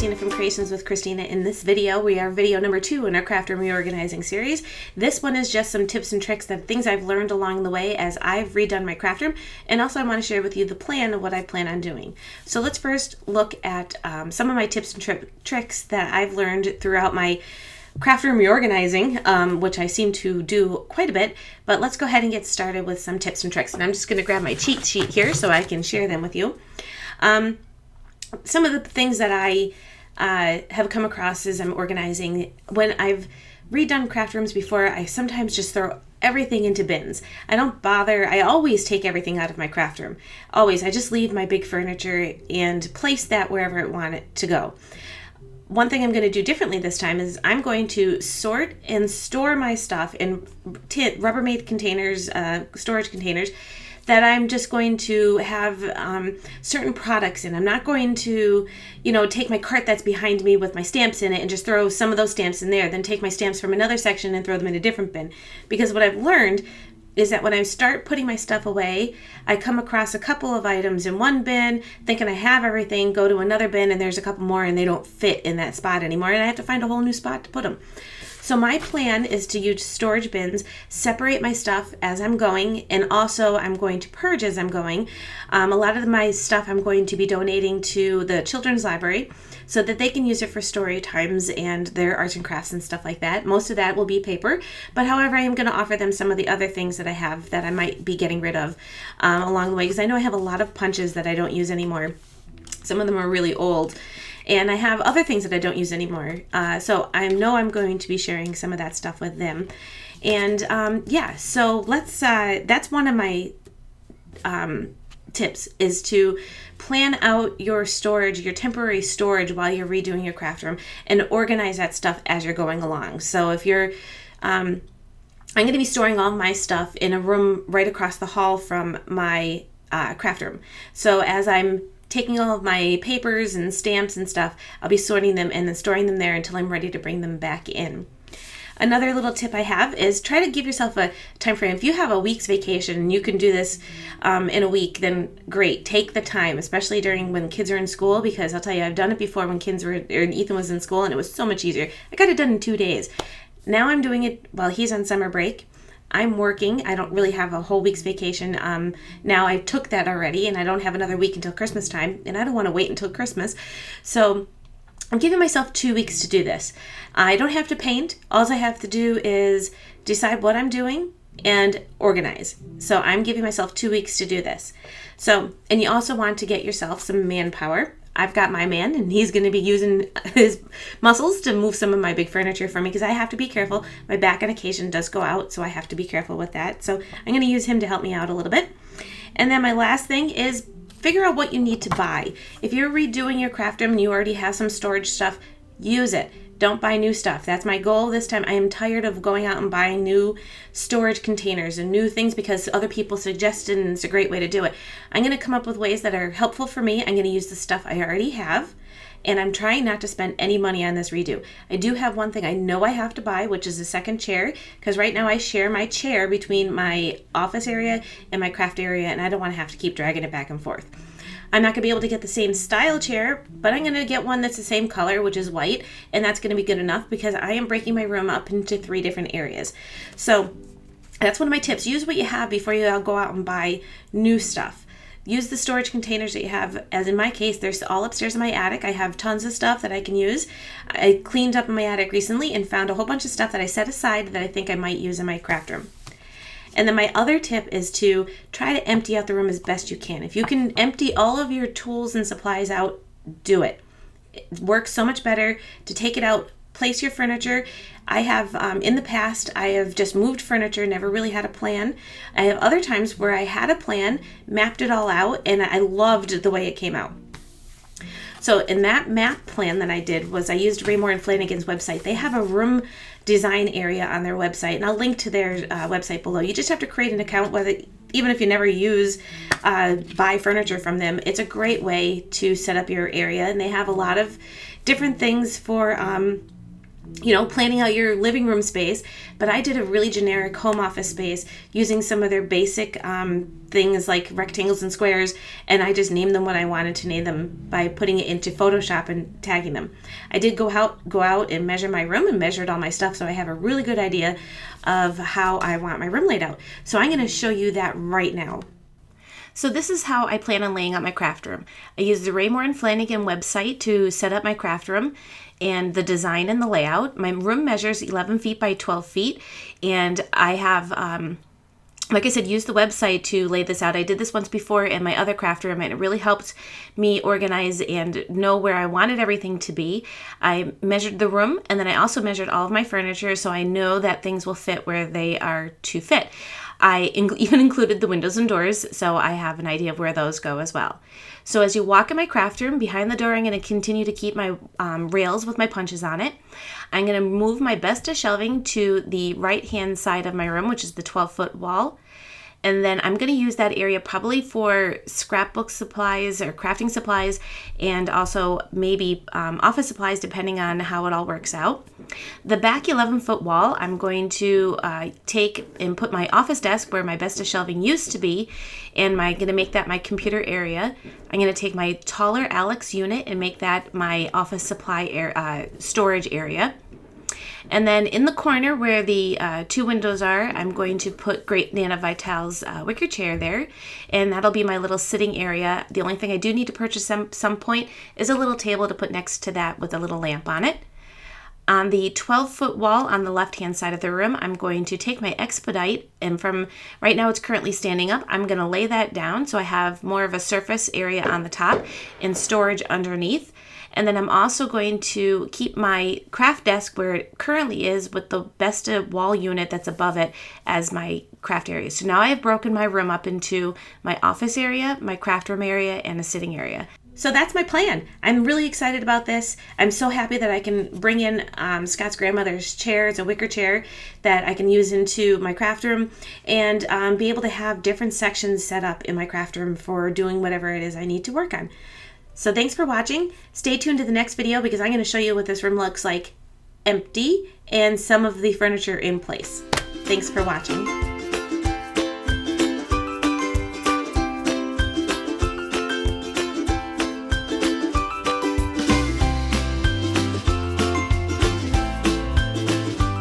Christina from Creations with Christina. In this video, we are video number 2 in our craft room reorganizing series. This one is just some tips and tricks, that things I've learned along the way as I've redone my craft room, and also I want to share with you the plan of what I plan on doing. So let's first look at some of my tips and tricks that I've learned throughout my craft room reorganizing, which I seem to do quite a bit, but let's go ahead and get started with some tips and tricks. And I'm just going to grab my cheat sheet here so I can share them with you. Some of the things that I have come across as I'm organizing, when I've redone craft rooms before, I sometimes just throw everything into bins. I don't bother. I always take everything out of my craft room. Always. I just leave my big furniture and place that wherever I want it to go. One thing I'm going to do differently this time is I'm going to sort and store my stuff in Rubbermaid containers, storage containers, that I'm just going to have certain products in. I'm not going to, take my cart that's behind me with my stamps in it and just throw some of those stamps in there, then take my stamps from another section and throw them in a different bin. Because what I've learned is that when I start putting my stuff away, I come across a couple of items in one bin, thinking I have everything, go to another bin, and there's a couple more and they don't fit in that spot anymore, and I have to find a whole new spot to put them. So my plan is to use storage bins, separate my stuff as I'm going, and also I'm going to purge as I'm going. A lot of my stuff I'm going to be donating to the children's library so that they can use it for story times and their arts and crafts and stuff like that. Most of that will be paper, but however, I am going to offer them some of the other things that I have that I might be getting rid of along the way, because I know I have a lot of punches that I don't use anymore. Some of them are really old. And I have other things that I don't use anymore. So I know I'm going to be sharing some of that stuff with them. And so that's one of my tips, is to plan out your storage, your temporary storage while you're redoing your craft room, and organize that stuff as you're going along. So if you're, I'm going to be storing all my stuff in a room right across the hall from my craft room. So as I'm taking all of my papers and stamps and stuff, I'll be sorting them and then storing them there until I'm ready to bring them back in. Another little tip I have is try to give yourself a time frame. If you have a week's vacation and you can do this in a week, then great. Take the time, especially during when kids are in school, because I'll tell you, I've done it before when Ethan was in school, and it was so much easier. I got it done in 2 days. Now I'm doing it while he's on summer break. I'm working. I don't really have a whole week's vacation. Now I took that already, and I don't have another week until Christmas time, and I don't want to wait until Christmas. So I'm giving myself 2 weeks to do this. I don't have to paint. All I have to do is decide what I'm doing and organize. So I'm giving myself 2 weeks to do this. So, and you also want to get yourself some manpower. I've got my man, and he's going to be using his muscles to move some of my big furniture for me, because I have to be careful. My back on occasion does go out, so I have to be careful with that. So I'm going to use him to help me out a little bit. And then my last thing is figure out what you need to buy. If you're redoing your craft room and you already have some storage stuff, use it. Don't buy new stuff. That's my goal this time. I am tired of going out and buying new storage containers and new things because other people suggested, and it's a great way to do it. I'm going to come up with ways that are helpful for me. I'm going to use the stuff I already have, and I'm trying not to spend any money on this redo. I do have one thing I know I have to buy, which is a second chair, because right now I share my chair between my office area and my craft area, and I don't want to have to keep dragging it back and forth. I'm not going to be able to get the same style chair, but I'm going to get one that's the same color, which is white, and that's going to be good enough because I am breaking my room up into 3 different areas. So that's one of my tips. Use what you have before you go out and buy new stuff. Use the storage containers that you have. As in my case, there's all upstairs in my attic. I have tons of stuff that I can use. I cleaned up in my attic recently and found a whole bunch of stuff that I set aside that I think I might use in my craft room. And then my other tip is to try to empty out the room as best you can. If you can empty all of your tools and supplies out, do it. It works so much better to take it out, place your furniture. I have, in the past, I have just moved furniture, never really had a plan. I have other times where I had a plan, mapped it all out, and I loved the way it came out. So in that map plan that I did was I used Raymore and Flanagan's website. They have a room design area on their website, and I'll link to their website below. You just have to create an account, even if you never buy furniture from them. It's a great way to set up your area, and they have a lot of different things for planning out your living room space, but I did a really generic home office space using some of their basic things like rectangles and squares, and I just named them what I wanted to name them by putting it into Photoshop and tagging them. I did go out and measure my room and measured all my stuff, so I have a really good idea of how I want my room laid out. So I'm going to show you that right now. So this is how I plan on laying out my craft room. I used the Raymore and Flanagan website to set up my craft room and the design and the layout. My room measures 11 feet by 12 feet, and I have, like I said, used the website to lay this out. I did this once before in my other craft room, and it really helped me organize and know where I wanted everything to be. I measured the room, and then I also measured all of my furniture, so I know that things will fit where they are to fit. I even included the windows and doors, so I have an idea of where those go as well. So as you walk in my craft room, behind the door, I'm going to continue to keep my rails with my punches on it. I'm going to move my besta shelving to the right-hand side of my room, which is the 12-foot wall. And then I'm going to use that area probably for scrapbook supplies or crafting supplies, and also maybe office supplies, depending on how it all works out. The back 11-foot wall, I'm going to take and put my office desk where my besta shelving used to be, and I'm going to make that my computer area. I'm going to take my taller Alex unit and make that my office supply storage area. And then in the corner where the two windows are, I'm going to put Great Nana Vital's wicker chair there, and that'll be my little sitting area. The only thing I do need to purchase some point is a little table to put next to that with a little lamp on it. On the 12-foot wall on the left-hand side of the room, I'm going to take my Expedite, and from right now it's currently standing up, I'm going to lay that down so I have more of a surface area on the top and storage underneath. And then I'm also going to keep my craft desk where it currently is with the besta wall unit that's above it as my craft area. So now I have broken my room up into my office area, my craft room area, and a sitting area. So that's my plan. I'm really excited about this. I'm so happy that I can bring in Scott's grandmother's chair. It's a wicker chair that I can use into my craft room, and be able to have different sections set up in my craft room for doing whatever it is I need to work on. So thanks for watching. Stay tuned to the next video because I'm going to show you what this room looks like empty and some of the furniture in place. Thanks for watching.